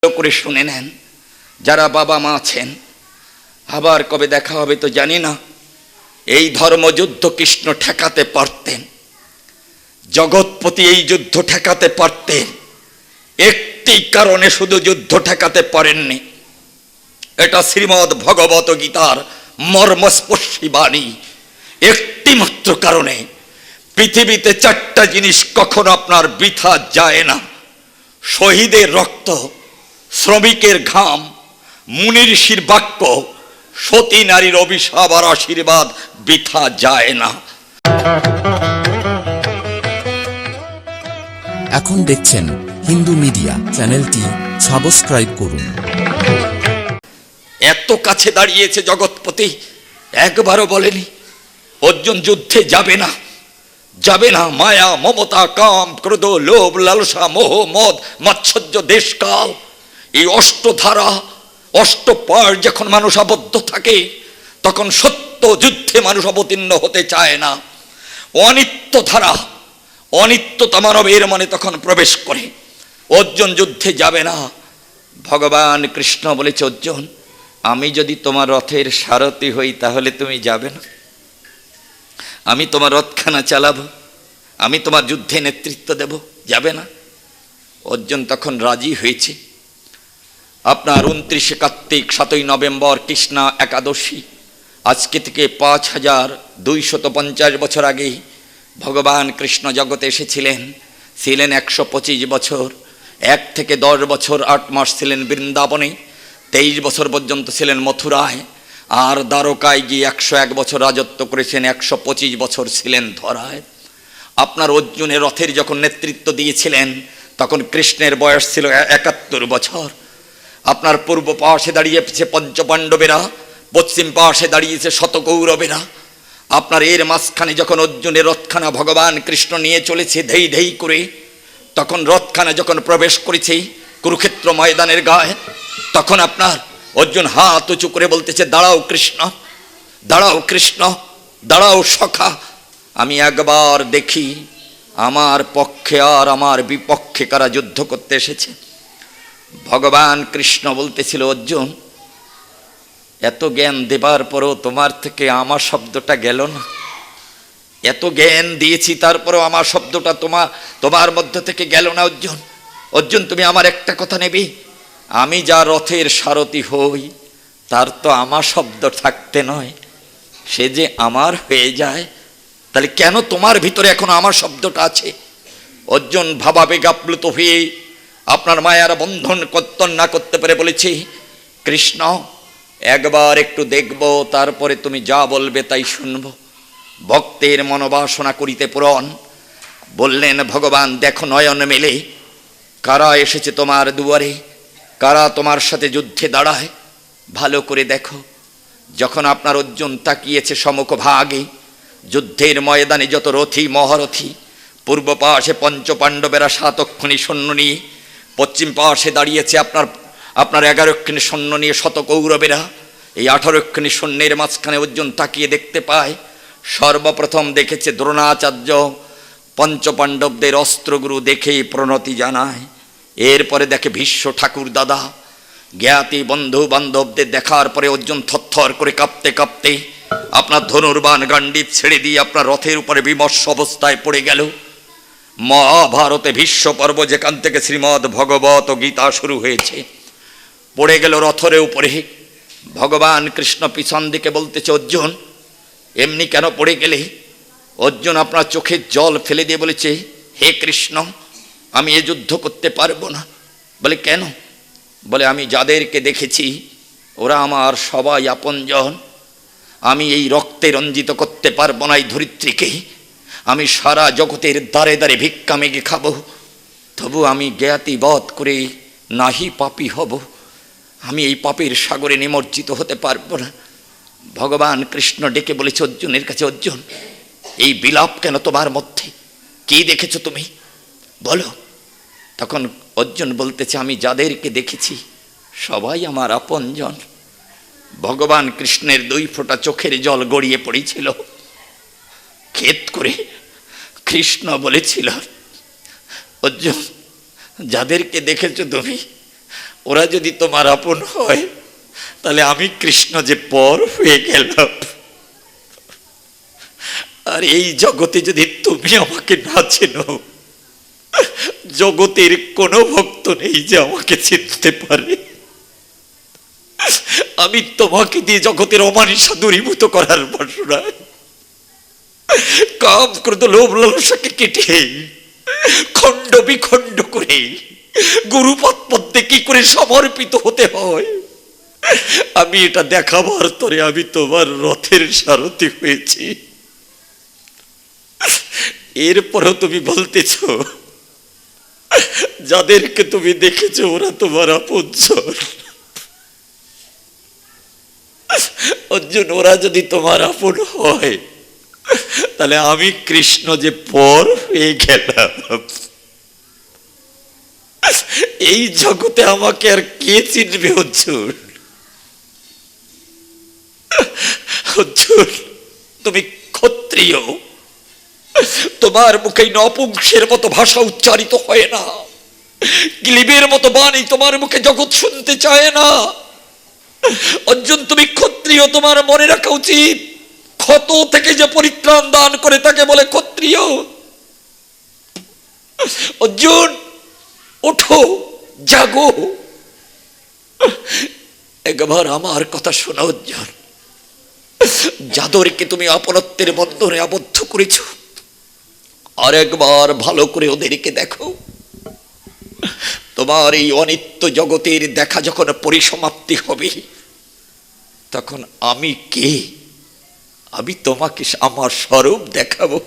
করে শুনে নেন, যারা বাবা মা আছেন, আবার কবে দেখা হবে তো জানি না। এই ধর্মযুদ্ধ কৃষ্ণ ঠেকাতে পারতেন, জগৎপতি এই যুদ্ধ ঠেকাতে পারতেন। একটি কারণে শুধু যুদ্ধ ঠেকাতে পারেননি, এটা শ্রীমদ্ ভগবত গীতার মর্মস্পর্শী বাণী। একটি মাত্র কারণে। পৃথিবীতে চারটা জিনিস কখনো আপনার বৃথা যায় না: শহীদের রক্ত, শ্রমিকের ঘাম, মুনি ঋষির বাক্য, সতী নারীর অভিশাপ আর আশীর্বাদ বৃথা যায় না। এখন দেখছেন হিন্দু মিডিয়া চ্যানেলটি সাবস্ক্রাইব করুন। এত কাছে দাঁড়িয়েছে জগৎপতি, একবারও বলেনি অর্জুন যুদ্ধে যাবে না, যাবে না। মায়া, মমতা, কাম, ক্রোধ, লোভ, লালসা, মোহ, মদ, মাৎসর্য, দেশকাল, এই অষ্টধারা, অষ্টপার যখন মানুষ আবদ্ধ থাকে, তখন সত্য যুদ্ধে মানুষ অবতীর্ণ হতে চায় না। অনিত্য ধারা, অনিত্যতা মানবের মনে তখন প্রবেশ করে। অর্জুন যুদ্ধে যাবে না। ভগবান কৃষ্ণ বলেছে, অর্জুন, আমি যদি তোমার রথের সারথি হই তাহলে তুমি যাবে না? আমি তোমার রথখানা চালাবো, আমি তোমার যুদ্ধে নেতৃত্ব দেব, যাবে না? অর্জুন তখন রাজি হয়েছে। আপনার 29 কার্তিক 7 নভেম্বর কৃষ্ণা একাদশী, আজকে থেকে 5250 বছর আগে ভগবান কৃষ্ণ জগতে এসেছিলেন। ছিলেন 125 বছর, 1 থেকে 10 বছর 8 মাস ছিলেন বৃন্দাবনে, 23 বছর পর্যন্ত ছিলেন মথুরায়, আর দ্বারকায় গিয়ে 101 বছর রাজত্ব করেছেন, 125 বছর ছিলেন ধরায়। আপনার অর্জুনের রথের যখন নেতৃত্ব দিয়েছিলেন তখন কৃষ্ণের বয়স ছিল 71 বছর। আপনার পূর্ব পাশে দাঁড়িয়েছে পঞ্চপাণ্ডবেরা, পশ্চিম পাশে দাঁড়িয়েছে শতকৌরবেরা। আপনার এর মাঝখানে যখন অর্জুনের রথখানা ভগবান কৃষ্ণ নিয়ে চলেছে ধেই ধেই করে, তখন রথখানা যখন প্রবেশ করেছে কুরুক্ষেত্র ময়দানের গায়ে, তখন আপনার অর্জুন হাত উঁচু করে বলতেছে, দাঁড়াও কৃষ্ণ, দাঁড়াও কৃষ্ণ, দাঁড়াও সখা, আমি একবার দেখি আমার পক্ষে আর আমার বিপক্ষে কারা যুদ্ধ করতে এসেছে। ভগবান কৃষ্ণ বলতেছিল, অর্জুন, এত জ্ঞান দেবার পরও তোমার থেকে আমার শব্দটা গেল না। এত জ্ঞান দিয়েছি তারপরও আমার শব্দটা তোমার মধ্য থেকে গেল না। অর্জুন, অর্জুন, তুমি আমার একটা কথা নেবে, আমি যা রথের সারথি হই তার তো আমার শব্দ থাকতে নয়, সে যে আমার হয়ে যায়, তাহলে কেন তোমার ভিতরে এখনো আমার শব্দটা আছে? অর্জুন ভাবাবেগে আপ্লুত হয়ে আপনার মায়ার বন্ধন কর্তন না করতে পেরে বলেছি, কৃষ্ণ, একবার একটু দেখব, তারপরে তুমি যা বলবে তাই শুনব। ভক্তের মনোবাসনা করিতে পূরণ। বললেন ভগবান, দেখো নয়ন মেলে, কারা এসেছে তোমার দুয়ারে, কারা তোমার সাথে যুদ্ধে দাঁড়ায়, ভালো করে দেখো। যখন আপনার অর্জুন তাকিয়েছে সমুখ ভাগে, যুদ্ধের ময়দানে যত রথী মহারথী, পূর্ব পাশে পঞ্চপাণ্ডবেরা 7 অক্ষণী সৈন্য নিয়ে, পশ্চিম পাশে দাঁড়িয়েছে আপনার 11 অক্ষণী সৈন্য নিয়ে শতকৌরবেরা, এই 18 অক্ষণী সৈন্যের মাঝখানে অর্জুন তাকিয়ে দেখতে পায়, সর্বপ্রথম দেখেছে দ্রোণাচার্য পঞ্চপাণ্ডবদের অস্ত্রগুরু দেখেই প্রণতি জানায়। এরপরে দেখে ভীষ্ম ঠাকুর দাদা, জ্ঞাতি বন্ধু বান্ধবদের দেখার পরে অর্জুন থরথর করে কাঁপতে কাঁপতে আপনার ধনুর্বাণ গান্ডীব ছেড়ে দিয়ে আপনার রথের উপরে বিমর্ষ অবস্থায় পড়ে গেল। মহাভারতে ভীষ্ম পর্ব, যেখান থেকে শ্রীমদ্ ভগবত গীতা শুরু হয়েছে, পড়ে গেল রথের উপরে। ভগবান কৃষ্ণ পিছন দিকে বলতেছে, অর্জুন, এমনি কেন পড়ে গেলে? অর্জুন আপনার চোখের জল ফেলে দিয়ে বলেছে, হে কৃষ্ণ, আমি এ যুদ্ধ করতে পারবো না। বলে কেন? বলে, আমি যাদেরকে দেখেছি ওরা আমার সবাই আপনজন। আমি এই রক্তে রঞ্জিত করতে পারবো না এই ধরিত্রীকে। আমি সারা জগতের দ্বারে দ্বারে ভিক্ষা মেগে খাবো, তবু আমি জ্ঞাতি বধ করে নাহি পাপী হব। আমি এই পাপের সাগরে নিমজ্জিত হতে পারবো না। ভগবান কৃষ্ণ ডেকে বলেছে অর্জুনের কাছে, অর্জুন, এই বিলাপ কেন তোমার মধ্যে? কি দেখেছো তুমি, বলো। তখন অর্জুন বলতেছে, আমি যাদেরকে দেখেছি সবাই আমার আপনজন। ভগবান কৃষ্ণের 2 ফোঁটা চোখের জল গড়িয়ে পড়েছিল। খেদ করে কৃষ্ণ বলেছিল, অর্জুন, যাদেরকে দেখেছো তুমি ওরা যদি তোমার আপন হয় তাহলে আমি কৃষ্ণ যে পর হয়ে গেলাম। আর এই জগতে যদি তুমি আমাকে না চেনো, জগতের কোনো ভক্ত নেই যে আমাকে চিনতে পারে। আমি তোমাকে দিয়ে জগতের অমানিসা দূরীভূত করার বাসনায় কাম ক্রোধ লোভ লালসাকে কেটে খণ্ড বিখণ্ড করে গুরুপদ পদ্মে কি করে সমর্পিত হতে হয় আমি এটা দেখাবার তরে আমি তোমার রথের সারথি হয়েছি। এরপরও তুমি বলতেছ যাদেরকে তুমি দেখেছো ওরা তোমার আপনজন। অর্জুন, ওরা যদি তোমার আপন হয় তাহলে আমি কৃষ্ণ যে পর হয়ে গেলাম। এই জগতে আমাকে আর কে চিনবে অর্জুন? অর্জুন, তুমি ক্ষত্রিয়, তোমার মুখে নপুংসের মতো ভাষা উচ্চারিত হয় না, গ্লীবের মতো বাণী তোমার মুখে জগৎ শুনতে চায় না। অর্জুন, তুমি ক্ষত্রিয়, তোমার মনে রাখা উচিত ক্ষত থেকে যে পরিত্রাণ দান করে তাকে বলে ক্ষত্রিয়। অর্জুন, ওঠো, জাগো, একবার আমার কথা শোনো। অর্জুন, যাদেরকে তুমি আপনত্বের বন্ধনে আবদ্ধ করেছ আর একবার ভালো করে ওদেরকে দেখো। তোমার এই অনিত্য জগতের দেখা যখন পরিসমাপ্তি হবে তখন আমি কে, আমি তোমাকে আমার স্বরূপ দেখাবো।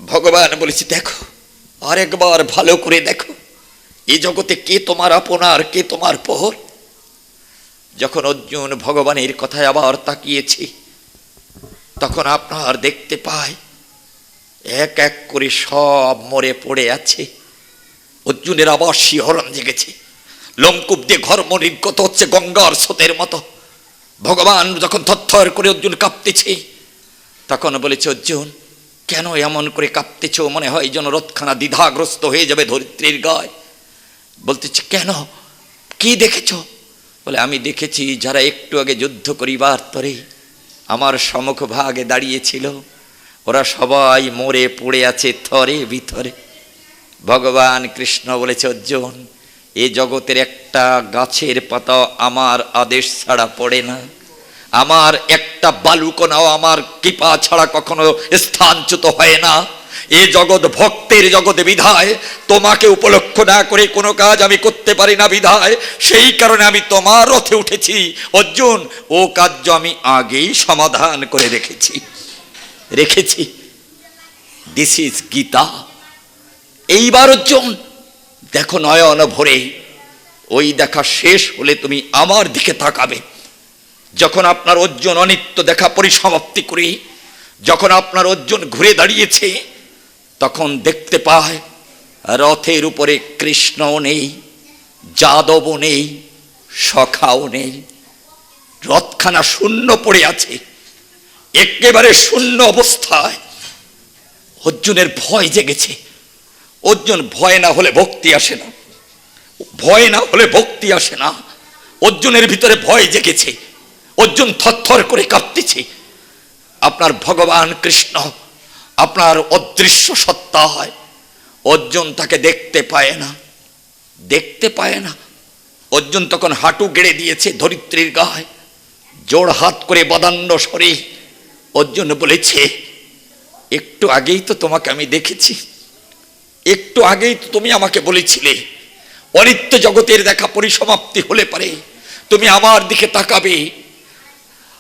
ভগবান বলেছে দেখো, আর একবার ভালো করে দেখো এই জগতে কে তোমার আপনার, কে তোমার পর। যখন অর্জুন ভগবানের কথায় আবার তাকিয়েছে তখন আপনার দেখতে পায় এক এক করে সব মরে পড়ে আছে। অর্জুনের আবার শিহরণ জেগেছে, লোমকূপ দিয়ে ঘর্ম নির্গত হচ্ছে গঙ্গার স্রোতের মতো। ভগবান যখন থরথর করে অর্জুন কাঁপতেছে তখন বলেছে, অর্জুন কেন এমন করে কাঁপতেছ? মনে হয় যেন রথখানা দ্বিধাগ্রস্ত হয়ে যাবে ধরিত্রীর গায়ে। বলতেছে কেন, কি দেখেছ? বলে আমি দেখেছি যারা একটু আগে যুদ্ধ করিবার তরে আমার সম্মুখ ভাগে দাঁড়িয়েছিল ওরা সবাই মরে পড়ে আছে থরে ভিতরে। ভগবান কৃষ্ণ বলেছে, অর্জুন এ জগতের একটা গাছের পাতা আমার আদেশ ছাড়া পড়ে না, আমার একটা বালুকণাও আমার কৃপা ছাড়া কখনো স্থানচ্যুত হয় না। এ জগৎ ভক্তের জগতে বিধায় তোমাকে উপলক্ষ না করে কোনো কাজ আমি করতে পারি না বিধায় সেই কারণে আমি তোমার রথে উঠেছি। অর্জুন, ও কার্য আমি আগেই সমাধান করে রেখেছি। This is Gita. এইবার অর্জুন দেখো নয়ন ভরে, ওই দেখা শেষ হলে তুমি আমার দিকে তাকাবে। যখন আপনার অর্জুন অনিত্য দেখা পরিসমাপ্তি করে যখন আপনার অর্জুন ঘুরে দাঁড়িয়েছে তখন দেখতে পায় রথের উপরে কৃষ্ণও নেই, যাদবও নেই, সখাও নেই। রথখানা শূন্য পড়ে আছে, একেবারে শূন্য অবস্থায়। অর্জুনের ভয় জেগেছে। অর্জুন, ভয় না হলে ভক্তি আসে না, ভয় না হলে ভক্তি আসে না। অর্জুনের ভিতরে ভয় জেগেছে, অর্জুন থরথর করে কাঁপতেছে। আপনার ভগবান কৃষ্ণ আপনার অদৃশ্য সত্তা হয়, অর্জুন তাকে দেখতে পায় না। অর্জুন তখন হাঁটু গেড়ে দিয়েছে ধরিত্রীর গায়ে, জোড় হাত করে বদান্য স্বরে অর্জুন বলেছে, একটু আগেই তো তোমাকে আমি দেখেছি, একটু আগেই তো তুমি আমাকে বলেছিলে অনিত্য জগতের দেখা পরিসমাপ্তি হলে পারে তুমি আমার দিকে তাকাবে।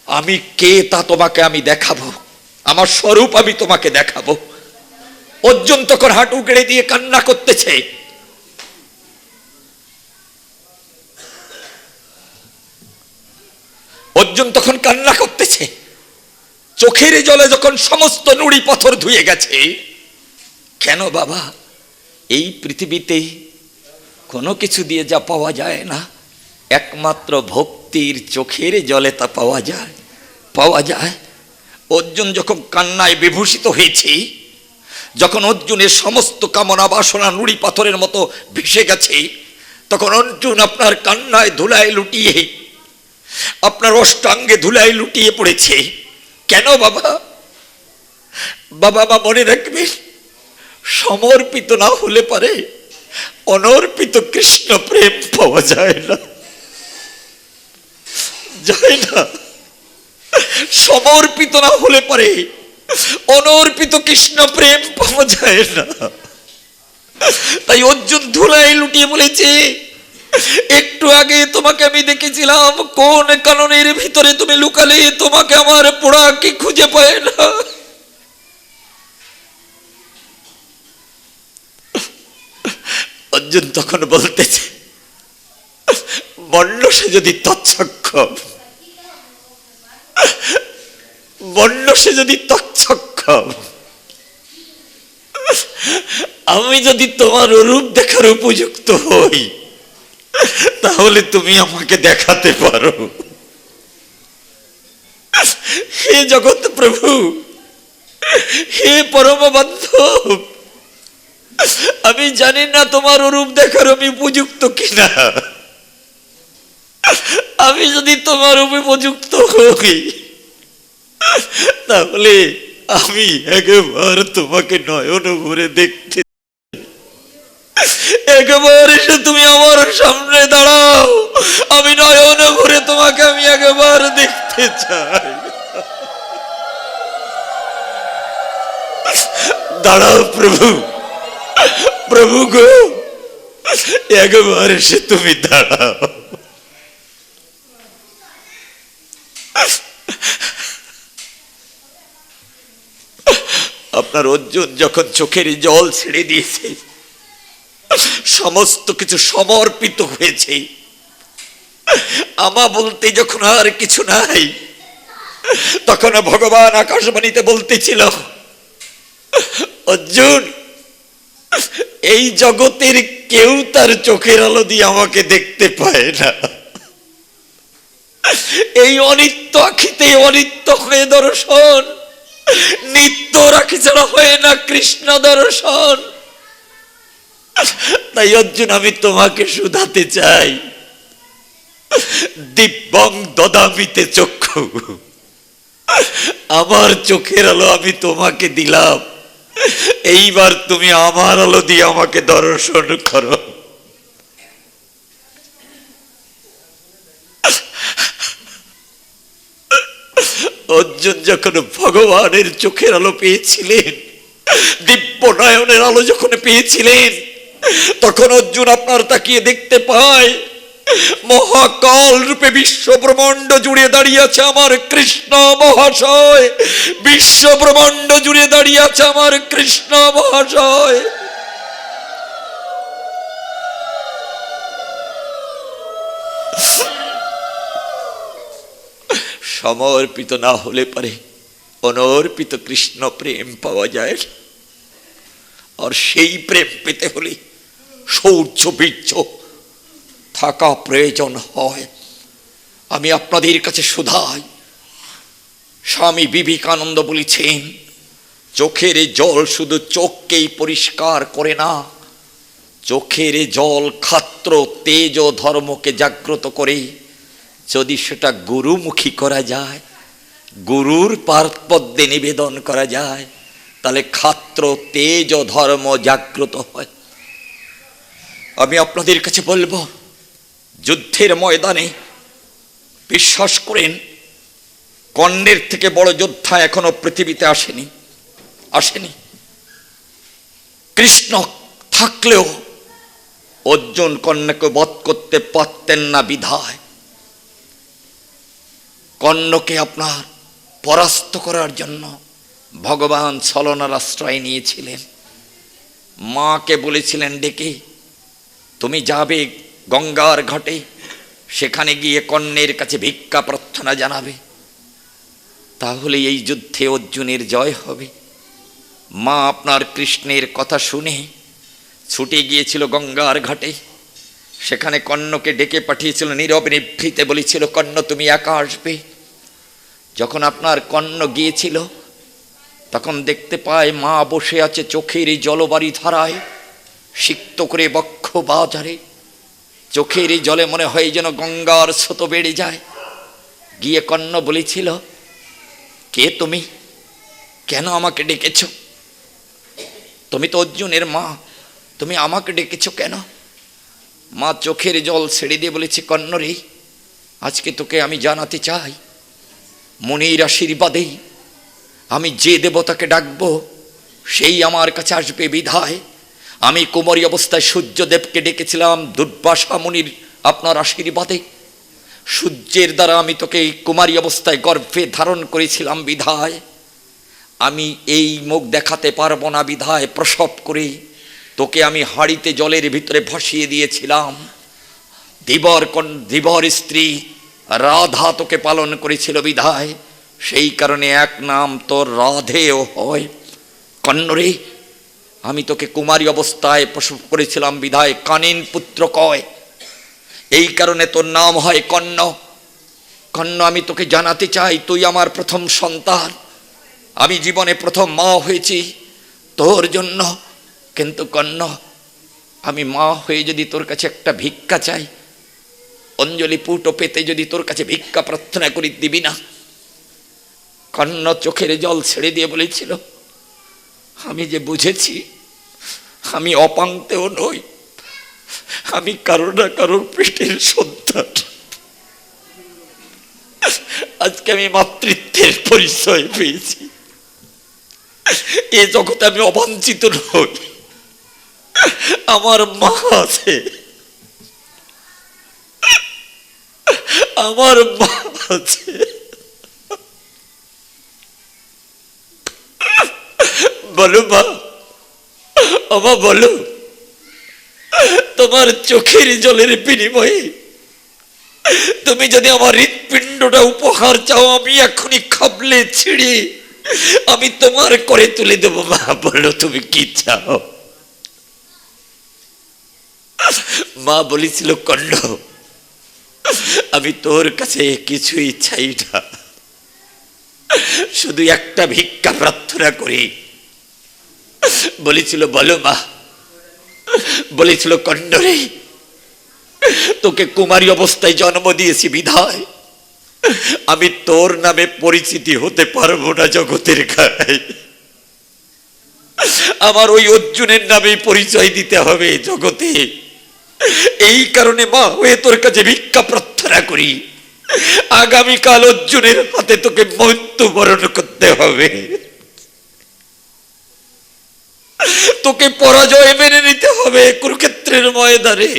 আমি কে তা তোমাকে আমি দেখাবো, আমার স্বরূপ আমি তোমাকে দেখাবো। অর্জুন তখন হাঁটু গেড়ে দিয়ে কান্না করতেছে। অর্জুন তখন কান্না করতেছে, চোখের জলে যখন সমস্ত নুড়ি পাথর ধুয়ে গেছে। কেন বাবা, এই পৃথিবীতে কোনো কিছু দিয়ে যা পাওয়া যায় না, একমাত্র ভক্তির চোখের জলে তা পাওয়া যায়। অর্জুন যখন কান্নায় বিভূষিত হয়েছে, যখন অর্জুনের সমস্ত কামনা বাসনা নুড়ি পাথরের মতো ভেসে গেছে, তখন অর্জুন আপনার কান্নায় ধুলায় লুটিয়ে, আপনার অষ্টাঙ্গে ধুলায় লুটিয়ে পড়েছে। কেন বাবা? বাবা মা মনে রাখবেন, সমর্পিত না হলে পারে অনর্পিত কৃষ্ণ প্রেম পাওয়া যায় না, যায় না। সমর্পিত না হলে পারে অনর্পিত কৃষ্ণ প্রেম পাওয়া যায় না। তাই অর্জুন ধুলায় লুটিয়ে বলেছে, একটু আগে তোমাকে আমি দেখেছিলাম, কোন কাননের ভিতরে তুমি লুকালে, তোমাকে আমার পোড়া কি খুঁজে পায় না। অর্জুন তখন বলতেছে, বর্ণ সে যদি তৎসক্ষম, বর্ণ সে যদি তৎসক্ষম, আমি যদি তোমার রূপ দেখার উপযুক্ত হই, তাহলে তুমি আমাকে দেখাতে পারো। হে জগৎ প্রভু, হে পরম বান্ধব, আমি জানি না তোমার রূপ দেখার আমি উপযুক্ত কিনা। আমি যদি তোমার উপযুক্ত হই, তাহলে আমি একবার তোমাকে নয়ন ভরে দেখতে, একবার এসে তুমি আমার সামনে দাঁড়াও, আমি নয়ন ভরে তোমাকে আমি একবার দেখতে চাই। দাঁড়াও প্রভু, প্রভু গো, একবার এসে তুমি দাঁড়াও। আপনার অর্জুন যখন চোখের জল ছেড়ে দিয়েছে, সমস্ত কিছু সমর্পিত হয়েছে, আমা বলতে যখন আর কিছু নাই, তখন ভগবান আকাশবাণীতে বলতেছিল, অর্জুন, এই জগতের কেউ তার চোখের আলো দিয়ে আমাকে দেখতে পায় না। এই অনিত্য আখিতে অনিত্য হয়ে দর্শন, নিত্য রাখি ছাড়া হয় না কৃষ্ণ দর্শন। তাই অর্জুন, আমি তোমাকে শুধাতে চাই, দিব্যং দদামিতে চক্ষু, আমার চোখের আলো আমি তোমাকে দিলাম, এইবার তুমি আমার আলো দিয়ে আমাকে দর্শন করো। অর্জুন যখন ভগবানের চোখের আলো পেয়েছিলেন, দিব্য নয়নের আলো যখন পেয়েছিলেন, তখন অর্জুন আপনার তাকিয়ে দেখতে পায়, মহাকাল রূপে বিশ্ব ব্রহ্মাণ্ড জুড়ে দাঁড়িয়ে আছে আমার কৃষ্ণ মহাশয়, বিশ্ব ব্রহ্মাণ্ড জুড়ে দাঁড়িয়ে আছে আমার কৃষ্ণ মহাশয়। সমর্পিত না হলে পারে অনর্পিত কৃষ্ণ প্রেম পাওয়া যায় না। আর সেই প্রেম পেতে হলে শৌর্য বীর্য থাকা প্রয়োজন হয়। আমি আপনাদের কাছে শুধাই, স্বামী বিবেকানন্দ বলেছেন, চোখের জল শুধু চোখকেই পরিষ্কার করে না, চোখের জল ক্ষাত্র তেজ ও ধর্মকে জাগ্রত করে। যদি সেটা গুরুমুখী করা যায়, গুরুর পাদপদ্মে নিবেদন করা যায়, তাহলে ক্ষাত্র তেজ ও ধর্ম জাগ্রত হয়। আমি আপনাদের কাছে বলবো, যুদ্ধের ময়দানে বিশ্বাস করেন, কর্ণের থেকে বড় যোদ্ধা এখনো পৃথিবীতে আসেনি। কৃষ্ণ থাকলেও অর্জুন কর্ণকে বধ করতে পারতেন না, বিধায় কর্ণকে আপনার পরাস্ত করার জন্য ভগবান ছলনার আশ্রয় নিয়েছিলেন। মাকে বলেছিলেন ডেকে, তুমি যাবে গঙ্গার ঘাটে, সেখানে গিয়ে কর্ণের কাছে ভিক্ষা প্রার্থনা জানাবে, তাহলে এই যুদ্ধে অর্জুনের জয় হবে। মা আপনার কৃষ্ণের কথা শুনে ছুটে গিয়েছিল গঙ্গার ঘাটে, সেখানে কর্ণকে ডেকে পাঠিয়েছিল, নীরবে নিভৃতে বলেছিল, কর্ণ তুমি একা আসবে। যখন আপনার কর্ণ গিয়েছিল, তখন দেখতে পায় মা বসে আছে চোখের জলবারি ধারায়, সিক্ত করে বক্ষ বাজারে। চোখের জলে মনে হয় যেন গঙ্গার স্রোত বেড়ে যায়। গিয়ে কর্ণ বলেছিল, কে তুমি? কেন আমাকে ডেকেছ? তুমি তো অর্জুনের মা, তুমি আমাকে ডেকেছ কেন? মা চোখের জল ছেড়ে দিয়ে বলেছে, কর্ণ রে, আজকে তোকে আমি জানাতে চাই, মুনির আশীর্বাদেই আমি যে দেবতাকে ডাকবো সেই আমার কাছে আসবে। বিধায় আমি কুমারী অবস্থায় সূর্যদেবকে ডেকেছিলাম দুর্বাসা মুনির আপনার আশীর্বাদে। সূর্যের দ্বারা আমি তোকে কুমারী অবস্থায় গর্ভে ধারণ করেছিলাম। বিধায় আমি এই মুখ দেখাতে পারবো না। বিধায় প্রসব করে তোকে আমি হাঁড়িতে জলের ভিতরে ভাসিয়ে দিয়েছিলাম। দিবর স্ত্রী রাধা তোকে পালন করেছিল। বিধায় সেই কারণে এক নাম তোর রাধেও হয়। কর্ণ রে, আমি তোকে কুমারী অবস্থায় প্রসব করেছিলাম। বিধায় কানিন পুত্র কয়, এই কারণে তোর নাম হয় কর্ণ। কর্ণ, আমি তোকে জানাতে চাই, তুই আমার প্রথম সন্তান। আমি জীবনে প্রথম মা হয়েছি তোর জন্য। কিন্তু কর্ণ, আমি মা হয়ে যদি তোর কাছে একটা ভিক্ষা চাই, অঞ্জলি পুটো পেতে যদি তোর কাছে ভিক্ষা প্রার্থনা করি, দিবি না? কর্ণ চোখের জল ছেড়ে দিয়ে বলেছিল, আমি যে বুঝেছি আমি অপাঙ্ক্তেও নই, আমি কারো না কারোর পেটের সন্তান। আজকে আমি মাতৃত্বের পরিচয় পেয়েছি। এ জগতে আমি অবাঞ্ছিত নই, আমার মা আছে, আমার মা আছে। বলো মা, আমা বলো, তোমার চোখের জলের বিনিময়ে তুমি যদি আমার হৃৎপিণ্ডটা উপহার চাও, আমি এখনই খাবলে ছিঁড়ে আমি তোমার করে তুলে দেবো। মা বলো, তুমি কি চাও? মা বলেছিল, কর্ণ, আমি তোর কাছে কিছুই চাই না, শুধু একটা ভিক্ষা প্রার্থনা করি। বলেছিল, বলো মা। বলেছিল, কর্ণ রে, তোকে কুমারী অবস্থায় জন্ম দিয়েছি। বিধায় আমি তোর নামে পরিচিতি হতে পারবো না জগতের গায়ে। আমার ওই অর্জুনের নামে পরিচয় দিতে হবে জগতে। এই কারণে মা হয়ে তোর কাছে ভিক্ষা প্রার্থনা করি, আগামীকাল অর্জুনের হাতে তোকে মৃত্যুবরণ করতে হবে। তোকে পরাজয় মেনে নিতে হবে কুরুক্ষেত্রের ময়দানে।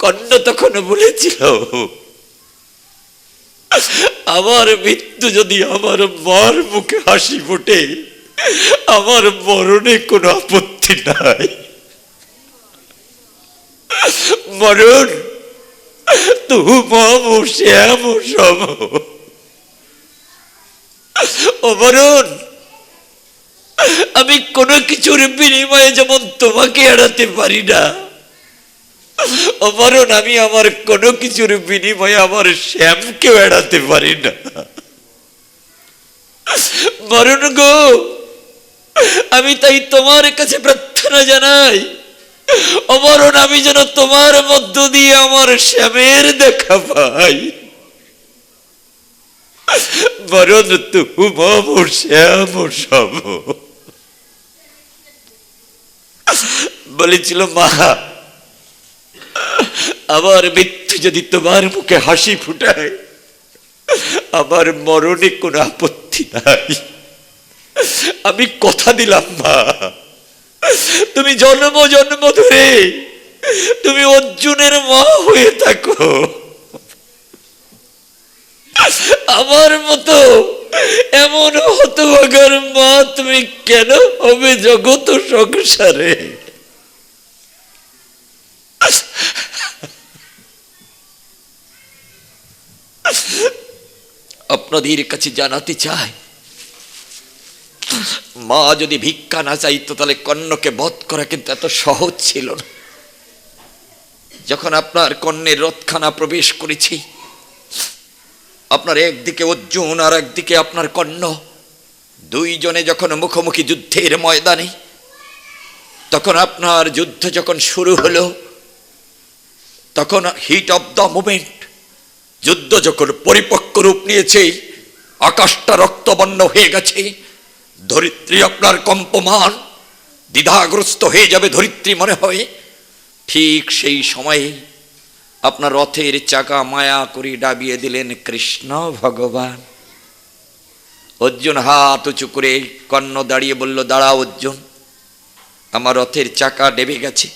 কর্ণ তখন বলেছিল, আমার মৃত্যু যদি আমার মার মুখে হাসি ফোটে, আমার মরণে কোনো আপত্তি নাই। মরণ তু মাম শ্যাম সম। ও মরণ, আমি কোনো কিছুর বিনিময়ে যেমন তোমাকে এড়াতে পারি না, ও মরণ, আমি আমার কোনো কিছুর বিনিময়ে আমার শ্যামকেও এড়াতে পারি না। মরণ গো, আমি তাই তোমার কাছে প্রার্থনা জানাই, ও মরণ, আমি যেন তোমার মধ্য দিয়ে আমার শ্যামের দেখা পাই। মরণ তু মাম শ্যাম সম। বলেছিল, মা, আমার মৃত্যু যদি তোমার মুখে হাসি ফুটায়, আমার মরণে কোনো আপত্তি নাই। আমি কথা দিলাম মা, তুমি জন্ম জন্ম ধরে তুমি অর্জুনের মা হয়ে থাকো। আমার মতো এমন হতভাগার মা তুমি কেন হবে জগৎ সংসারে? আপনাদের কাছে জানাতে চাই, মা যদি ভিক্ষা না চাইতো তাহলে কর্ণকে বধ করা কিন্তু এত সহজ ছিল না। যখন আপনার কর্ণের রথখানা প্রবেশ করেছি, আপনার একদিকে অর্জুন আর একদিকে আপনার কর্ণ, দুইজনে যখন মুখোমুখি যুদ্ধের ময়দানে, তখন আপনার যুদ্ধ যখন শুরু হলো, তখন হিট অফ দ্য মুভমেন্ট, যুদ্ধ যখন পরিপক্ক রূপ নিয়েছে, আকাশটা রক্তবর্ণ হয়ে গেছে, ধরিত্রী আপনার কম্পমান, দ্বিধাগ্রস্ত হয়ে যাবে ধরিত্রী মনে হয়, ঠিক সেই সময়ে আপনার রথের চাকা মায়া করে ডাবিয়ে দিলেন কৃষ্ণ ভগবান। অর্জুন হাত উঁচু করে, কর্ণ দাঁড়িয়ে বলল, দাঁড়াও অর্জুন, আমার রথের চাকা ডেবে গেছে,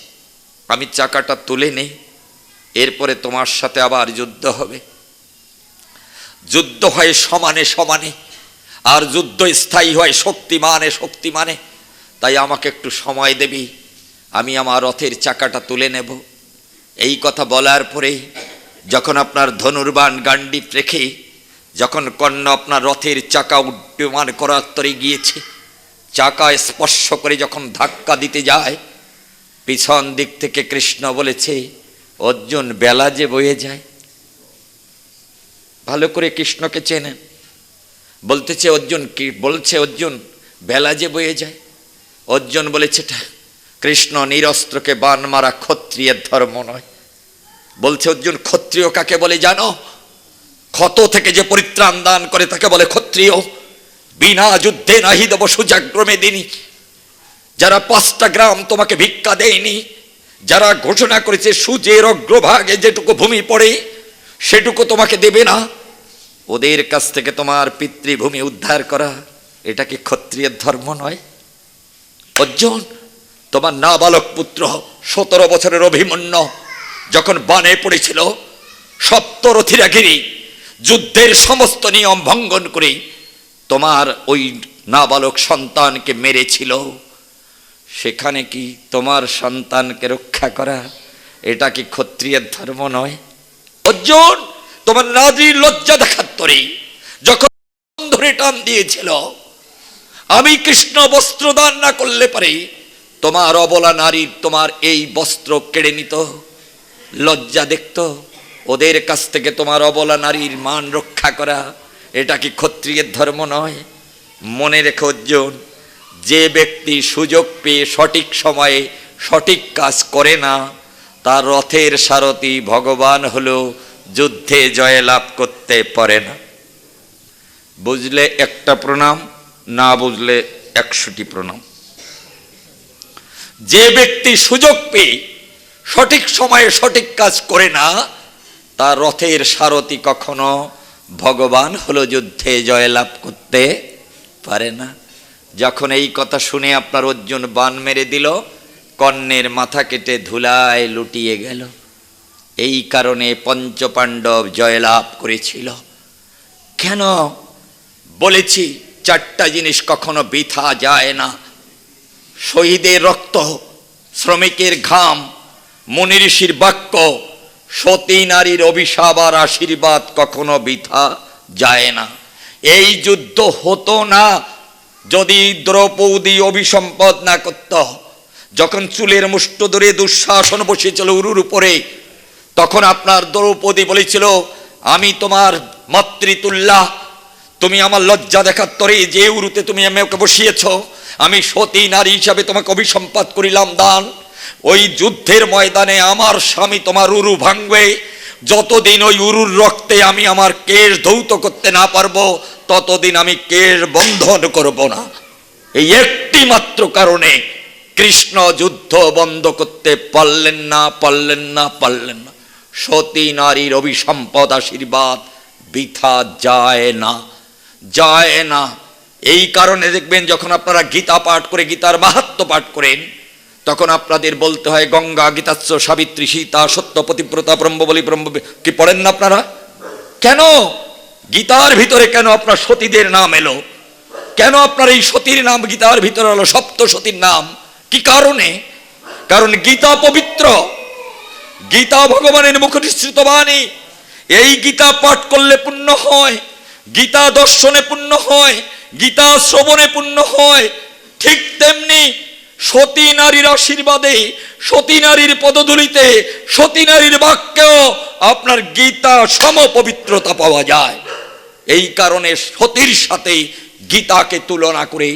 আমি চাকাটা তুলে নেই, এরপরে তোমার সাথে আবার যুদ্ধ হবে। যুদ্ধ হয় সমানে সমানে, আর যুদ্ধ স্থায়ী হয় শক্তিমানে শক্তিমানে। তাই আমাকে একটু সময় দেবি, আমি আমার রথের চাকাটা তুলে নেব। এই কথা বলার পরে যখন আপনার ধনুর্বাণ গান্ডিব রেখে যখন কর্ণ আপনার রথের চাকা উড্ডীয়মান করার তরে গিয়েছে, চাকা স্পর্শ করে যখন ধাক্কা দিতে যায়, পিছন দিক থেকে কৃষ্ণ বলেছে, অর্জুন বেলা যে বয়ে যায়। ভালো করে কৃষ্ণকে চেনেন, বলতেছে অর্জুন, কি বলছে অর্জুন, বেলা যে বয়ে যায়। অর্জুন বলেছে, কৃষ্ণ নিরস্ত্রকে বান মারা ক্ষত্রিয়ের ধর্ম নয়। বলছে অর্জুন, ক্ষত্রিয় কাকে বলে জানো? ক্ষত থেকে যে পরিত্রাণ দান করে তাকে বলে ক্ষত্রিয়। বিনা যুদ্ধে নাহি দেব সুজাগ্রমে দিনী। যারা 5টা গ্রাম তোমাকে ভিক্ষা দেয়নি, যারা ঘোষণা করেছে সূর্যের অগ্রভাগে যেটুকু ভূমি পড়ে সেটুকু তোমাকে দেবে না, ওদের কাছ থেকে তোমার পিতৃভূমি উদ্ধার করা, এটা কি ক্ষত্রিয়ের ধর্ম নয়? অর্জুন, তোমার নাবালক পুত্র 17 বছরের অভিমন্যু যখন বানে পড়েছিল, সপ্তরথীরা গিরি যুদ্ধের সমস্ত নিয়ম ভঙ্গন করে তোমার ওই নাবালক সন্তানকে মেরেছিল, সেখানে কি তোমার সন্তানকে রক্ষা করা, এটা কি ক্ষত্রিয়ের ধর্ম নয়? অর্জুন, তোমার নারীর লজ্জা দেখার তরে যখন ধরে টান দিয়েছিল, আমি কৃষ্ণ বস্ত্র দান না করলে পারে তোমার অবলা নারীর তোমার এই বস্ত্র কেড়ে নিত, লজ্জা দেখত। ওদের কাছ থেকে তোমার অবলা নারীর মান রক্ষা করা, এটা কি ক্ষত্রিয়ের ধর্ম নয়? মনে রেখো অর্জুন, যে ব্যক্তি সুযোগ পেয়ে সঠিক সময়ে সঠিক কাজ করে না, তার রথের সারথি ভগবান হলেও যুদ্ধে জয়লাভ করতে পারে না। বুঝলে একটা প্রণাম, না বুঝলে 100টি প্রণাম। যে ব্যক্তি সুযোগ পেয়ে সঠিক সময়ে সঠিক কাজ করে না, তার রথের সারথি কখনো ভগবান হলো যুদ্ধে জয়লাভ করতে পারে না। যখন এই কথা শুনে আপনার অর্জুন বান মেরে দিল, কর্ণের মাথা কেটে ধুলায় লুটিয়ে গেল। এই কারণে পঞ্চপাণ্ডব জয়লাভ করেছিল। কেন বলেছি, 4টা জিনিস কখনো বৃথা যায় না। শহীদের রক্ত, শ্রমিকের ঘাম, মুনি ঋষির বাক্য, সতী নারীর অভিশাপ আর আশীর্বাদ কখনো বৃথা যায় না। এই যুদ্ধ হতো না যদি দ্রৌপদী অভিসম্পদ না করত। যখন চুলের মুষ্ট ধরে দুঃশাসন বসেছিল উরুর উপরে, তখন আপনার দ্রৌপদী বলেছিল, আমি তোমার মাতৃতুল্য, তুমি আমার লজ্জা দেখার তরে যে উরুতে তুমি আমাকে বসিয়েছ, আমি সতী নারী হিসাবে তোমাকে অভিসম্পাদ করিলাম দান। ওই যুদ্ধের ময়দানে আমার স্বামী তোমার উরু ভাঙবে, যতদিন ওই উরুর রক্তে আমি আমার কেশ ধৌত করতে না পারবো, ততদিন আমি কেশ বন্ধন করব না। এই একটি মাত্র কারণে কৃষ্ণ যুদ্ধ বন্ধ করতে পারলেন না। সতী নারীর অভিসম্পদ আশীর্বাদ বৃথা যায় না। এই কারণে দেখবেন, যখন আপনারা গীতা পাঠ করে গীতার মাহাত্ম্য পাঠ করেন, তখন আপনাদের বলতে হয় গঙ্গা গীতাচ্ছ সাবিত্রী সীতা সত্য পতিব্রতা ব্রহ্মবলী ব্রহ্ম, কি পড়েন না আপনারা? কেন গীতার ভিতরে কেন আপনার সতীদের নাম এলো? কেন আপনার এই সতীর নাম গীতার ভিতরে হলো, সপ্ত সতীর নাম? কি কারণে? কারণ গীতা পবিত্র, গীতা ভগবানের মুখনিসৃত বাণী। এই গীতা পাঠ করলে পুণ্য হয়, গীতা দর্শনে পুণ্য হয়, গীতা শ্রবণে পুণ্য হয়। ঠিক তেমনি সতী নারীর আশীর্বাদে, সতী নারীর পদধূলিতে, সতী নারীর বাক্যেও আপনার গীতা সম পবিত্রতা পাওয়া যায়। এই কারণে সতীর সাথে গীতাকে তুলনা করে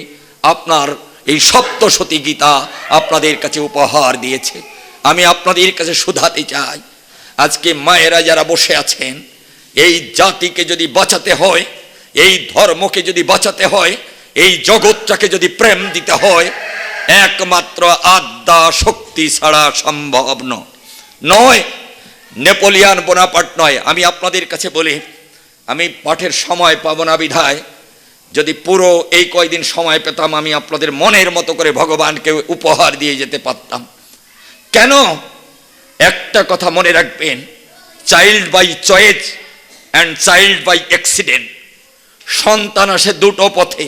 আপনার এই সপ্তশতী গীতা আপনাদের কাছে উপহার দিয়েছে। আমি আপনাদের কাছে শুধাতে চাই, আজকে মায়েরা যারা বসে আছেন, এই জাতিকে যদি বাঁচাতে হয়, এই ধর্মকে যদি বাঁচাতে হয়, এই জগৎটাকে যদি প্রেম দিতে হয়, একমাত্র আদ্যা শক্তি ছাড়া সম্ভব নয়। নেপোলিয়ান বোনাপার্ট নয়। আমি আপনাদের কাছে বলি, আমি পাঠের সময় পাবো না বিধায়, যদি পুরো এই কয়দিন সময় পেতাম, আমি আপনাদের মনের মতো করে ভগবানকে উপহার দিয়ে যেতে পারতাম। কেন? একটা কথা মনে রাখবেন, child by choice and child by accident. সন্তান আসে দুটো পথে,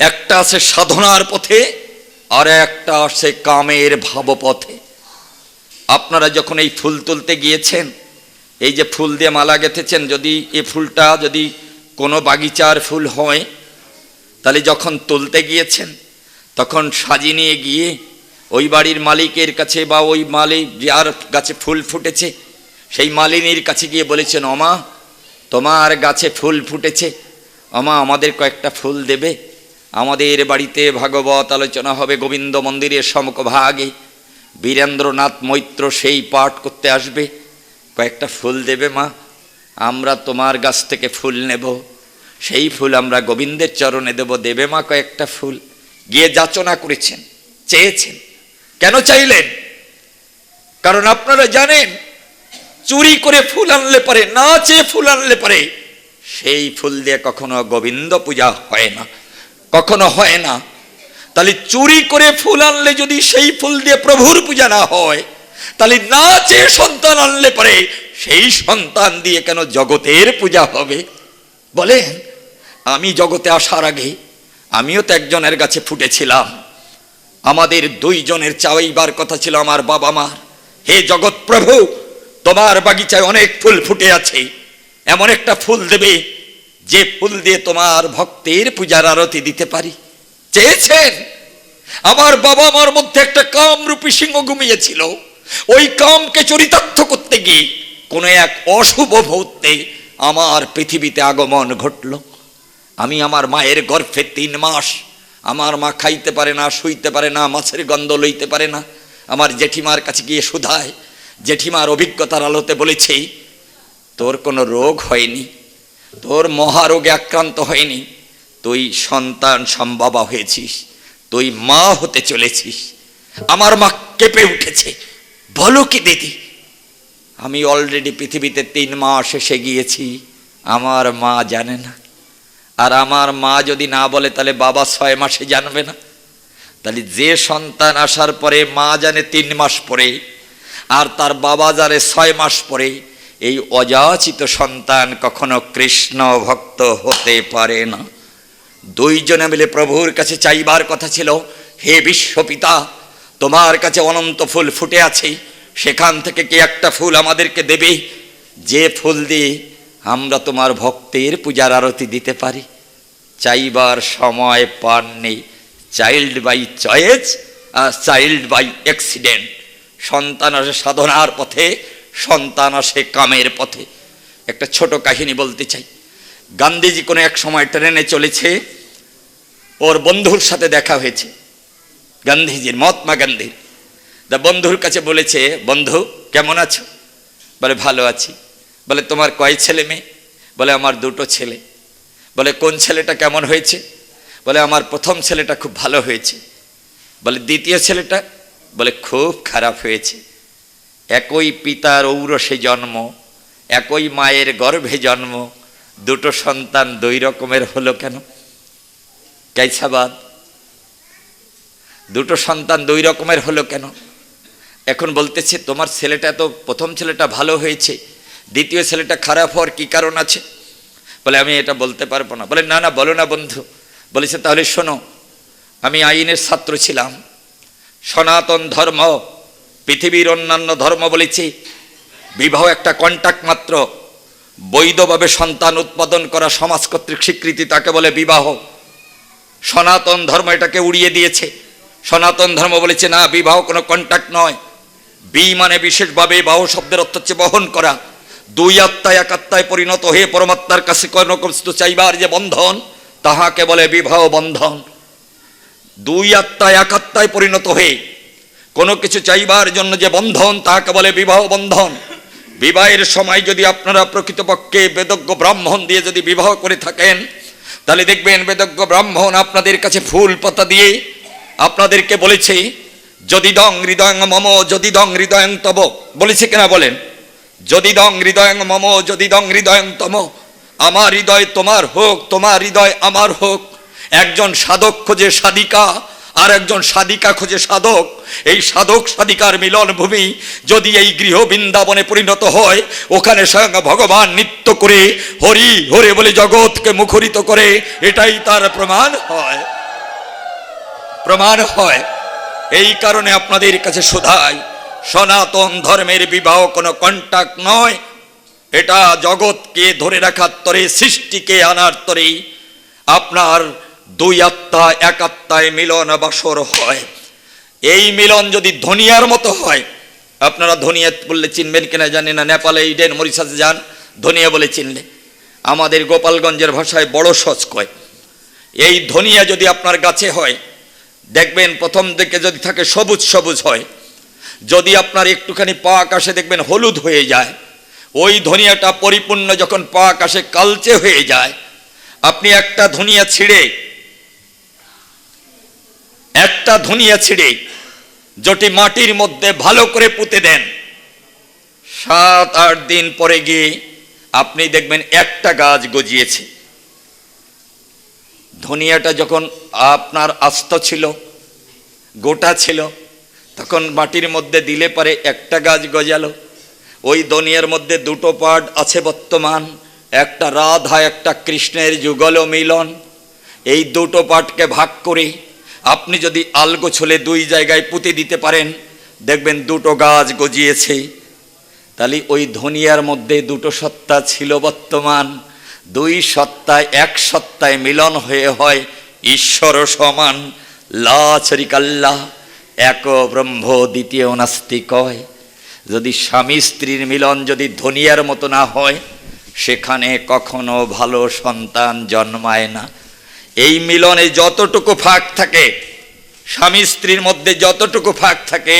একটা আছে সাধনার পথে, আর একটা আসে কামের ভাবপথে। আপনারা যখন এই ফুল তুলতে গিয়েছেন, এই যে ফুল দিয়ে মালা গেঁথেছেন, যদি এই ফুলটা যদি কোনো বাগিচার ফুল হয়, তাহলে যখন তুলতে গিয়েছেন তখন সাজিয়ে নিয়ে গিয়ে ওই বাড়ির মালিকের কাছে বা ওই মালিক যার গাছে ফুল ফুটেছে সেই মালিনীর কাছে গিয়ে বলেছেন, ওমা তোমার গাছে ফুল ফুটেছে, ওমা আমাদের কয়েকটা ফুল দেবে, আমাদের বাড়িতে ভাগবত আলোচনা হবে, গোবিন্দ মন্দিরের সমকভাগে বীরেন্দ্রনাথ মৈত্র সেই পাঠ করতে আসবে, কয়েকটা ফুল দেবে মা, আমরা তোমার গাছ থেকে ফুল নেব, সেই ফুল আমরা গোবিন্দের চরণে দেব, দেবে মা কয়েকটা ফুল। গিয়ে যাচনা করেছেন, চেয়েছেন। কেন চাইলেন? কারণ আপনারা জানেন, চুরি করে ফুল আনলে পারে, না চেয়ে ফুল আনলে পারে, সেই ফুল দিয়ে কখনো গোবিন্দ পূজা হয় না, কখনো হয় না। তাহলে চুরি করে ফুল আনলে যদি সেই ফুল দিয়ে প্রভুর পূজা না হয়, তাহলে না চেয়ে সন্তান আনলে পারে সেই সন্তান দিয়ে কেন জগতের পূজা হবে? বলেন, আমি জগতে আসার আগে আমিও তো একজনের কাছে ফুটেছিলাম। আমাদের দুইজনের চাইবার কথা ছিল আমার বাবা মার, হে জগৎ প্রভু, তোমার বাগিচায় অনেক ফুল ফুটে আছে, এমন একটা ফুল দেবে যে ফুল দিয়ে তোমার ভক্তের পূজার আরতি দিতে পারি। চেয়েছেন? আমার বাবা মার মধ্যে একটা কামরূপী সিংহ ঘুমিয়েছিল, ওই কামকে চরিতার্থ করতে গিয়ে কোন এক অশুভ মুহূর্তে আমার পৃথিবীতে আগমন ঘটল। আমি আমার মায়ের গর্ভে 3 মাস, আমার মা খাইতে পারে না, শুইতে পারে না, মাছের গন্ধ লইতে পারে না। আমার জেঠিমার কাছে গিয়ে শুধায়, জেঠিমার অভিজ্ঞতার আলোতে বলেছে, তোর কোনো রোগ হয়নি, তোর মহারোগে আক্রান্ত হয়নি, তুই সন্তান সম্ভবা হয়েছিস, তুই মা হতে চলেছিস। আমার মা কেঁপে উঠেছে, বলো কি দিদি, আমি অলরেডি পৃথিবীতে 3 মাস এসে গিয়েছি, আমার মা জানে না। আর আমার মা যদি না বলে তাহলে বাবা 6 মাসে জানবে না। তাহলে যে সন্তান আসার পরে মা জানে 3 মাস পরে, আর তার বাবা জানে 6 মাস পরে, এই অযাচিত সন্তান কখনো কৃষ্ণ ভক্ত হতে পারে না। দুইজনে মিলে প্রভুর কাছে চাইবার কথা ছিল, হে বিশ্বপিতা, তোমার কাছে অনন্ত ফুল ফুটে আছে, সেখান থেকে কি একটা ফুল আমাদেরকে দেবে, যে ফুল দিয়ে আমরা তোমার ভক্তের পূজার আরতি দিতে পারি। চাইবার সময় পাননি। চাইল্ড বাই চয়েস আর চাইল্ড বাই অ্যাক্সিডেন্ট। সন্তান আসে সাধনার পথে, সন্তান আসে কামের পথে। একটা ছোট কাহিনী বলতে চাই। গান্ধীজি কোনো এক সময় ট্রেনে চলেছে, ওর বন্ধুর সাথে দেখা হয়েছে, গান্ধীজির, মহাত্মা গান্ধীর। বন্ধুর কাছে বলেছে, বন্ধু কেমন আছো? বলে ভালো আছি। বলে তোমার কয় ছেলে মেয়ে? বলে আমার 2টো ছেলে। বলে কোন ছেলেটা কেমন হয়েছে? বলে আমার প্রথম ছেলেটা খুব ভালো হয়েছে। বলে দ্বিতীয় ছেলেটা? বলে খুব খারাপ হয়েছে। একই পিতার ঔরসে জন্ম, একই মায়ের গর্ভে জন্ম, 2টো সন্তান 2 রকমের হলো কেন? कैसा बात? 2টো সন্তান 2 রকমের হলো কেন? এখন বলতেছে তোমার ছেলেটা তো, প্রথম ছেলেটা ভালো হয়েছে, দ্বিতীয় ছেলেটা খারাপ হওয়ার কি কারণ আছে? বলে আমি এটা বলতে পারবো না। বলে না না বলো না বন্ধু। বলেছে তাহলে শোনো, আমি আইনের ছাত্র ছিলাম, সনাতন ধর্ম পৃথিবীর অন্যান্য ধর্ম বলেছে বিবাহ একটা কন্ট্রাক্ট মাত্র, বৈধভাবে সন্তান উৎপাদন করা সমাজ কর্তৃক স্বীকৃতি, তাকে বলে বিবাহ। সনাতন ধর্ম এটাকে উড়িয়ে দিয়েছে। সনাতন ধর্ম বলেছে না, বিবাহ কোনো কন্ট্রাক্ট নয়। বি মানে বিশেষভাবে, বাহ শব্দের অর্থ হচ্ছে বহন করা। 2 আত্মায় এক আত্মায় পরিণত হয়ে পরমাত্মার কাছে কোনো বস্তু চাইবার যে বন্ধন, তাহাকে বলে বিবাহ বন্ধন। 2 আত্মায় এক আত্মায় পরিণত হয়ে কোনো কিছু চাইবার জন্য যে বন্ধন তাকে বলে বিবাহ বন্ধন। বিবাহের সময় যদি আপনারা প্রকৃতপক্ষে বেদজ্ঞ ব্রাহ্মণ দিয়ে যদি বিবাহ করে থাকেন, তাহলে দেখবেন বেদজ্ঞ ব্রাহ্মণ আপনাদের কাছে ফুল পাতা দিয়ে আপনাদেরকে বলেছে, যদি দং হৃদয়ং মম যদি দং হৃদয়ং তব, বলেছে কিনা বলেন? যদি দং হৃদয়ং মম যদি দং হৃদয়ং তম, আমার হৃদয় তোমার হোক, তোমার হৃদয় আমার হোক। একজন সাধক খোঁজে সাধিকা, আর একজন সাধিকা খোঁজে সাধক। এই সাধক সাধিকার মিলন ভূমি যদি এই গৃহ বৃন্দাবনে পরিণত হয়, ওখানে স্বয়ং ভগবান নৃত্য করে হরি হরে বলে জগৎকে মুখরিত করে, এটাই তার প্রমাণ হয়, প্রমাণ হয়। এই কারণে আপনাদের কাছে শোধাই, সনাতন ধর্মের বিবাহ কোনো কন্টাক্ট নয়, এটা জগৎকে ধরে রাখার তরে, সৃষ্টিকে আনার তরে আপনার দুই আত্মা এক আত্মায় মিলন বাসর হয়। এই মিলন যদি ধনিয়ার মতো হয়, আপনারা ধনিয়া বললে চিনবেন কিনা জানি না, নেপালে ইডেন মরিশাসে যান, ধনিয়া বলে চিনলে। আমাদের গোপালগঞ্জের ভাষায় বড় সচ কয়। এই ধনিয়া যদি আপনার গাছে হয়, দেখবেন প্রথম দিকে যদি থাকে সবুজ সবুজ হয়, যদি আপনার একটুখানি পাক আসে দেখবেন হলুদ হয়ে যায়। ওই ধনিয়াটা পরিপূর্ণ যখন পাক আসে কালচে হয়ে যায়। আপনি একটা ধনিয়া ছিঁড়ে যেটি মাটির মধ্যে ভালো করে পুঁতে দেন, 7-8 দিন পরে গিয়ে আপনি দেখবেন একটা গাছ গজিয়েছে। ধনিয়াটা যখন আপনার আস্ত ছিল, গোটা ছিল, তখন মাটির মধ্যে দিলে পারে একটা গাছ গজালো। ওই ধনিয়ার মধ্যে দুটো পার্ট আছে বর্তমান, একটা রাধা একটা কৃষ্ণের যুগল মিলন। এই দুটো পার্টকে ভাগ করে আপনি যদি আলগোছলে 2 জায়গায় পুঁতে দিতে পারেন, দেখবেন দুটো গাছ গজিয়েছে। তাহলে ওই ধনিয়ার মধ্যে দুটো সত্তা ছিল বর্তমান, 2 সত্তায় 1 সত্তায় মিলন হয়ে হয় ঈশ্বর সমান। লা চরিকাল্লা এক ব্রহ্ম দ্বিতীয় নাস্তি কয়। যদি স্বামী স্ত্রীর মিলন যদি ধনিয়ার মতো না হয়, সেখানে কখনো ভালো সন্তান জন্মায় না। এই মিলনে যতটুকু ফাঁক থাকে, স্বামী স্ত্রীর মধ্যে যতটুকু ফাঁক থাকে,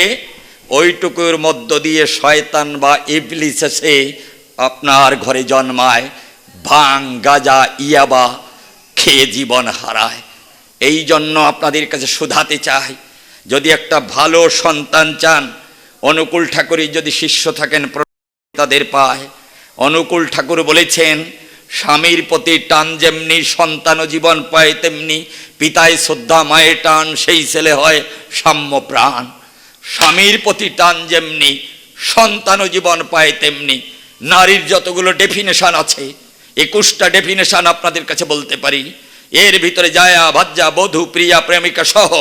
ওইটুকুর মধ্য দিয়ে শয়তান বা ইবলিস এসে আপনার ঘরে জন্মায়, ভাং গাজা ইয়াবা খেয়ে জীবন হারায়। এই জন্য আপনাদের কাছে শোধাতে চাই, যদি একটা ভালো সন্তান চান, অনুকূল ঠাকুরের যদি শিষ্য থাকেন তাদের পায়। অনুকূল ঠাকুর বলেছেন, স্বামীর প্রতি টান যেমনি সন্তান জীবন পায়, তেমনি পিতায় শ্রদ্ধা মায়ের টান, সেই ছেলে হয় সাম্য প্রাণ। স্বামীর প্রতি টান যেমনি সন্তান জীবন পায়, তেমনি নারীর যতগুলো ডেফিনেশন আছে, 21টা ডেফিনেশন আপনাদের কাছে বলতে পারি। এর ভিতরে জায়া ভাজ্যা বধূ প্রিয়া প্রেমিকা সহ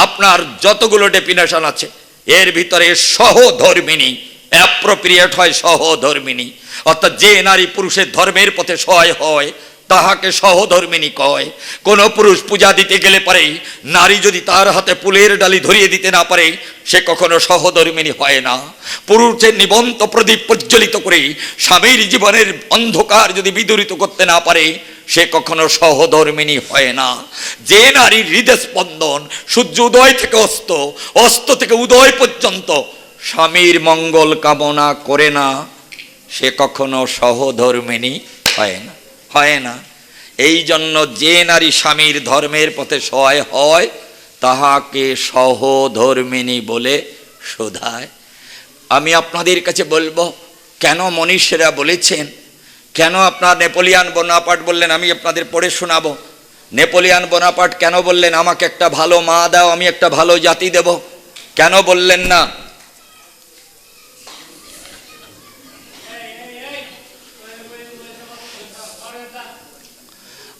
আপনার যতগুলো ডেফিনেশন আছে, এর ভিতরে সহধর্মিনী অ্যাপ্রোপ্রিয়েট হয়, সহধর্মিনী। অর্থাৎ যে নারী পুরুষের ধর্মের পথে সহায় হয় তাহাকে সহধর্মিনী কয়। কোন পুরুষ পূজা দিতে গেলে পারে নারী যদি তার হাতে ফুলের ডালি ধরিয়ে দিতে না পারে, সে কখনো সহধর্মিনী হয় না। পুরুষের নিবন্ত প্রদীপ প্রজ্বলিত করে স্বামীর জীবনের অন্ধকার যদি বিদূরিত করতে না পারে, সে কখনো সহধর্মিনী হয় না। যে নারীর হৃদয় স্পন্দন সূর্য উদয় থেকে অস্ত, অস্ত থেকে উদয় পর্যন্ত স্বামীর মঙ্গল কামনা করে না, সে কখনো সহধর্মিনী হয় না। এই জন্য যে নারী স্বামীর ধর্মের পথে সহায় হয়, তাহাকে সহধর্মিনী বলে শোধায়। আমি আপনাদের কাছে বলবো, কেন মনীষীরা বলেছেন, কেন আপনার নেপোলিয়ান বোনাপার্ট বললেন, আমি আপনাদের পড়ে শোনাবো। নেপোলিয়ান বোনাপার্ট কেন বললেন, আমাকে একটা ভালো মা দাও, আমি একটা ভালো জাতি দেব? কেন বললেন না?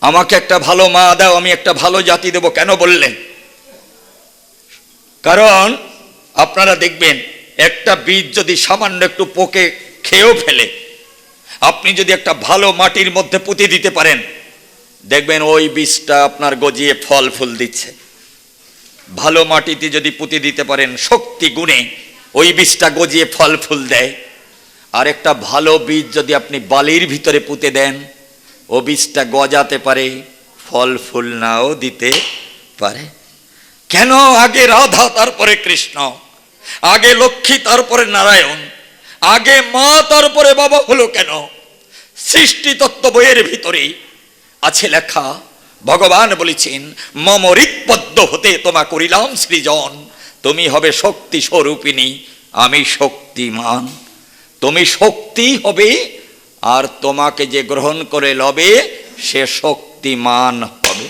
আমাকে একটা ভালো মা দাও, আমি একটা ভালো জাতি দেব, কেন বললেন? কারণ আপনারা দেখবেন, একটা বীজ যদি সামান্য একটু পোকে খেয়েও ফেলে, আপনি যদি একটা ভালো মাটির মধ্যে পুঁতে দিতে পারেন, দেখবেন ওই বীজটা আপনার গজিয়ে ফল ফুল দিচ্ছে। ভালো মাটিতে যদি পুঁতে দিতে পারেন, শক্তি গুণে ওই বীজটা গজিয়ে ফল ফুল দেয়। আর একটা ভালো বীজ যদি আপনি বালির ভিতরে পুঁতে দেন, ও বীজটা গজাতে পারে, ফল ফুল নাও দিতে পারে। কেন আগে রাধা তারপরে কৃষ্ণ? আগে লক্ষ্মী তারপরে নারায়ণ, আগে মা তারপরে বাবা হলো কেন? সৃষ্টি তত্ত্ব বইয়ের ভিতরে আছে লেখা, ভগবান বলেছেন মম হৃৎপদ্ম হতে তোমা করিলাম সৃজন। তুমি হবে শক্তি স্বরূপিণী, আমি শক্তিমান। তুমি শক্তি হবে, আর তোমাকে যে গ্রহণ করে লবে সে শক্তিমান হবে।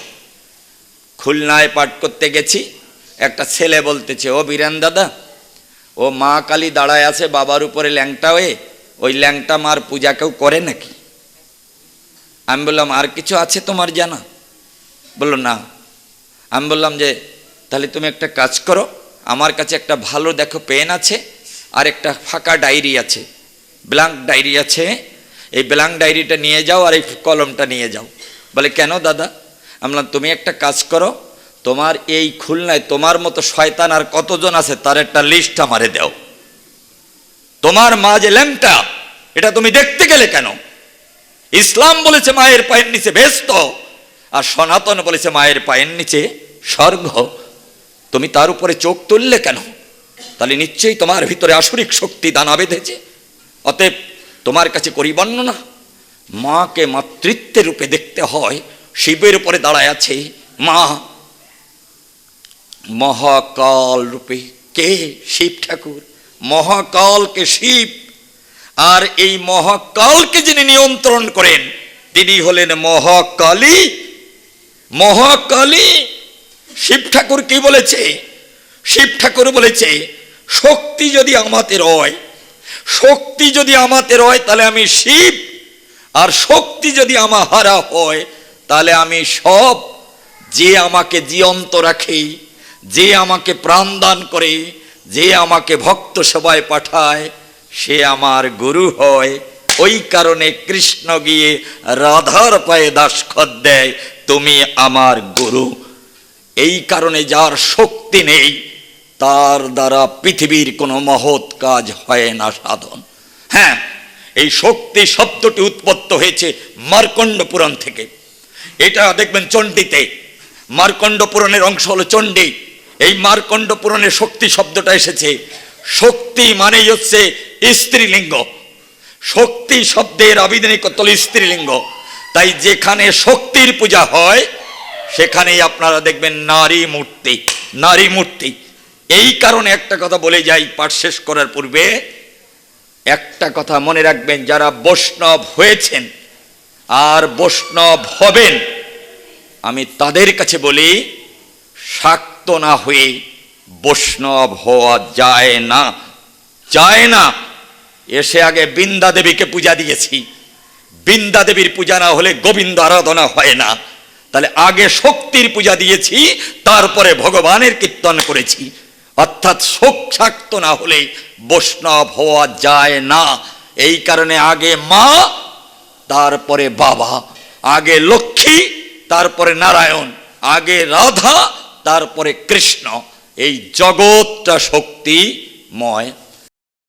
খুলনায় পাঠ করতে গেছি, একটা ছেলে বলতেছে, ও বীরেন দাদা, ও মা কালী দাঁড়ায় আছে বাবার উপরে ল্যাংটা হয়ে, ওই ল্যাংটা মার পূজা কেউ করে নাকি? আমি বললাম আর কিছু আছে তোমার জানা? বললো না। আমি বললাম যে তাহলে তুমি একটা কাজ করো, আমার কাছে একটা ভালো দেখো পেন আছে, আর একটা ফাঁকা ডায়েরি আছে, ব্ল্যাঙ্ক ডায়েরি আছে, এই ব্ল্যাঙ্ক ডায়েরিটা নিয়ে যাও আর এই কলমটা নিয়ে যাও। বলে কেন দাদা? আমি বললাম তুমি একটা কাজ করো, তোমার এই খুলনায় তোমার মতো শয়তান আর কতজন আছে তার একটা লিস্ট আমারে দাও। তোমার মা যে ল্যাংটা, এটা তুমি দেখতে গেলে কেন? ইসলাম বলেছে মায়ের পায়ের নিচে বেহেশত, আর সনাতন বলেছে মায়ের পায়ের নিচে স্বর্গ। তুমি তার উপরে চোখ তুললে কেন? তাহলে নিশ্চয়ই তোমার ভিতরে আসরিক শক্তি দানা বেঁধেছে। অতএব তোমার কাছে করি বর্ণনা, মাকে মাতৃত্বের রূপে দেখতে হয়। শিবের উপরে দাঁড়ায় আছে মা, মহাকাল রূপে। কে? শিব ঠাকুর। মহাকালকে শিব, আর এই মহাকালকে যিনি নিয়ন্ত্রণ করেন তিনি হলেন মহাকালী। মহাকালী। শিব ঠাকুর কি বলেছে? শিব ঠাকুর বলেছে শক্তি যদি আমাতে রয়, শক্তি যদি আমাতে রয় তাহলে আমি শিব, আর শক্তি যদি আমার হারা হয় তাহলে আমি সব। যে আমাকে জীবন্ত রাখে, যে আমাকে প্রাণদান করে, যে আমাকে ভক্ত সবাই পাঠায়, সে আমার গুরু হয়। ওই কারণে কৃষ্ণ গিয়ে রাধার পায়ে দাসখত দেয়, তুমি আমার গুরু। এই কারণে যার শক্তি নেই তার দ্বারা পৃথিবীর কোনো মহৎ কাজ হয় না সাধন। হ্যাঁ, এই শক্তি শব্দটি উৎপত্তি হয়েছে মার্কণ্ড পুরাণ থেকে। এটা দেখবেন চণ্ডীতে, মার্কণ্ড পুরাণের অংশ হলো চণ্ডী। এই মার্কণ্ড পুরাণের শক্তি শব্দটা এসেছে। শক্তি মানেই হচ্ছে স্ত্রীলিঙ্গ, শক্তি শব্দের আবিধানিক অর্থ হলো স্ত্রীলিঙ্গ। তাই যেখানে শক্তির পূজা হয় সেখানেই আপনারা দেখবেন নারী মূর্তি, নারী মূর্তি। এই কারণে একটা কথা বলে যাই পাঠ শেষ করার পূর্বে, একটা কথা মনে রাখবেন, যারা বৈষ্ণব হয়েছেন আর বৈষ্ণব হবেন, আমি তাদের কাছে বলি শাক্ত না হয়ে বৈষ্ণব হওয়া যায় না, যায় না। এসে আগে বৃন্দা দেবীকে পূজা দিয়েছি, বৃন্দা দেবীর পূজা না হলে গোবিন্দ আরাধনা হয় না। তাহলে আগে শক্তির পূজা দিয়েছি, তারপরে ভগবানের কীর্তন করেছি। অর্থাৎ শাক্ত না হলে বৈষ্ণব হওয়া যায় না। এই কারণে আগে মা, তারপরে বাবা, আগে লক্ষ্মী, তারপরে নারায়ণ, আগে রাধা, তারপরে কৃষ্ণ। এই জগৎটা শক্তিময়।